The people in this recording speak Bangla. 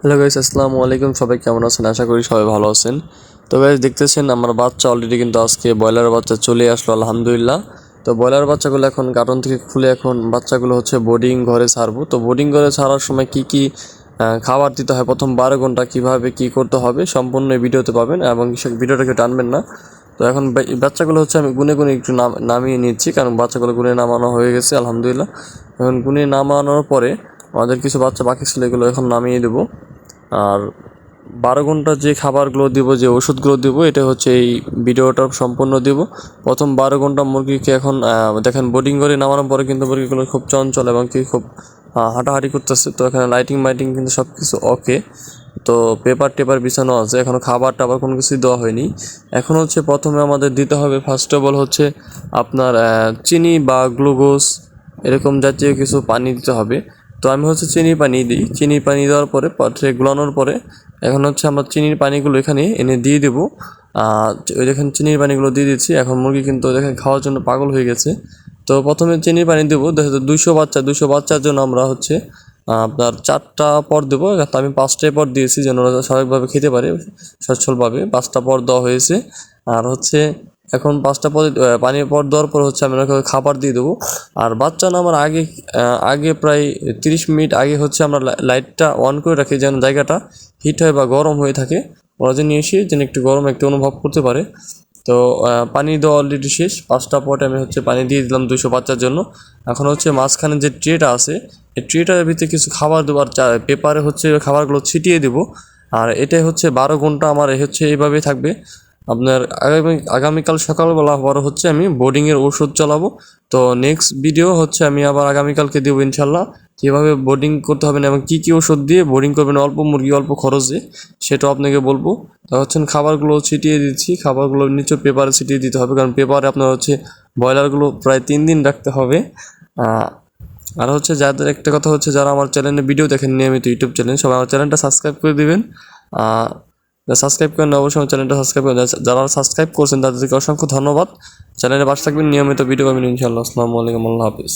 হ্যালো গাইস, আসসালামু আলাইকুম। সবাই কেমন আছেন? আশা করি সবাই ভালো আছেন। তো গাইস, দেখতেছেন আমার বাচ্চা অলরেডি কিন্তু আজকে ব্রয়লার বাচ্চা চলে আসলো, আলহামদুলিল্লাহ। তো ব্রয়লার বাচ্চাগুলো এখন কার্টন থেকে খুলে এখন বাচ্চাগুলো হচ্ছে বোর্ডিং ঘরে ছাড়বো। তো বোর্ডিং ঘরে ছাড়ার সময় কি কি খাবার দিতে হয়, প্রথম 12 ঘন্টা কীভাবে কী করতে হবে সম্পূর্ণ এই ভিডিওতে পাবেন, এবং ভিডিওটাকে টানবেন না। তো এখন বাচ্চাগুলো হচ্ছে আমি গুনে গুনে একটু নামিয়ে নিচ্ছি, কারণ বাচ্চাগুলো গুনে নামানো হয়ে গেছে আলহামদুলিল্লাহ। এখন গুনে নামানোর পরে আমাদের কিছু বাচ্চা বাকি ছিল, এগুলো এখন নামিয়ে দেবো। আর 12 ঘন্টা যে খাবারগুলো দিব, যে ওষুধগুলো দিব, এটা হচ্ছে এই ভিডিওটা সম্পূর্ণ দিব। প্রথম 12 ঘন্টা মুরগিকে এখন দেখেন বোর্ডিং করে নামানোর পরে কিন্তু মুরগিগুলো খুব চঞ্চল এবং কি খুব হাঁটাহাঁটি করতেছে। তো এখানে লাইটিং কিন্তু সব কিছু ওকে। তো পেপার টেপার বিছানো আছে, এখনও খাবার টাবার কোনো কিছুই দেওয়া হয়নি। এখন হচ্ছে প্রথমে আমাদের দিতে হবে ফার্স্ট অফ অল হচ্ছে আপনার চিনি বা গ্লুকোজ এরকম জাতীয় কিছু পানি দিতে হবে। তো আমি হচ্ছে চিনি পানি দিই। চিনি পানি দেওয়ার পরে পাত্রে গুলানোর পরে এখন হচ্ছে আমরা চিনির পানিগুলো এখানে এনে দিয়ে দেবো। ওই দেখেন চিনির পানিগুলো দিয়ে দিচ্ছি। এখন মুরগি কিন্তু দেখেন খাওয়ার জন্য পাগল হয়ে গেছে। তো প্রথমে চিনির পানি দেবো। দেখা যায় 200 বাচ্চার জন্য আমরা হচ্ছে আপনার 4টা পর দেবো। তো আমি 5টায় পর দিয়েছি যেন ওরা স্বাভাবিকভাবে খেতে পারে, সচ্ছলভাবে 5টা পর দেওয়া হয়েছে। আর হচ্ছে এখন 5টা পর পানি পর দেওয়ার পর হচ্ছে আমি ওনাকে খাবার দিয়ে দেবো। আর বাচ্চা নামার আগে প্রায় 30 মিনিট আগে হচ্ছে আমরা লাইটটা অন করে রাখি, যেন জায়গাটা হিট হয় বা গরম হয়ে থাকে। ওরা যেন এসে যেন একটু গরম একটু অনুভব করতে পারে। তো পানি দেওয়া অলরেডি শেষ। 5টা পটে আমি হচ্ছে পানি দিয়ে দিলাম 200 বাচ্চার জন্য। এখন হচ্ছে মাঝখানে যে ট্রেটা আছে, এই ট্রেটার ভিতরে কিছু খাবার দেবো, আর পেপারে হচ্ছে খাবারগুলো ছিটিয়ে দেবো। আর এটাই হচ্ছে 12 ঘন্টা আমার হচ্ছে এইভাবেই থাকবে। আপনার আগামীকাল সকালবেলা পর হচ্ছে আমি বোর্ডিংয়ের ওষুধ চালাবো। তো নেক্সট ভিডিও হচ্ছে আমি আবার আগামীকালকে দেবো ইনশাল্লাহ, কীভাবে বোর্ডিং করতে হবে না এবং কী কী ওষুধ দিয়ে বোর্ডিং করবেন অল্প মুরগি অল্প খরচে, সেটাও আপনাকে বলবো। তা হচ্ছে খাবারগুলো ছিটিয়ে দিচ্ছি। খাবারগুলো নিচে পেপারে ছিটিয়ে দিতে হবে, কারণ পেপারে আপনার হচ্ছে ব্রয়লারগুলো প্রায় 3 দিন রাখতে হবে। আর হচ্ছে যাদের একটা কথা হচ্ছে, যারা আমার চ্যানেলে ভিডিও দেখেন নিয়মিত, ইউটিউব চ্যানেল, সবাই আমার চ্যানেলটা সাবস্ক্রাইব করে দিবেন। সাবস্ক্রাইব করেন অবশ্যই, আমার চ্যানেলটা সাবস্ক্রাইব করেন। যারা সাবস্ক্রাইব করছেন তাদেরকে অসংখ্য ধন্যবাদ। চ্যানেলে পাশে থাকবেন, নিয়মিত ভিডিও পাবেন ইনশাআল্লাহ। আসসালামু আলাইকুম, আল্লাহ হাফিজ।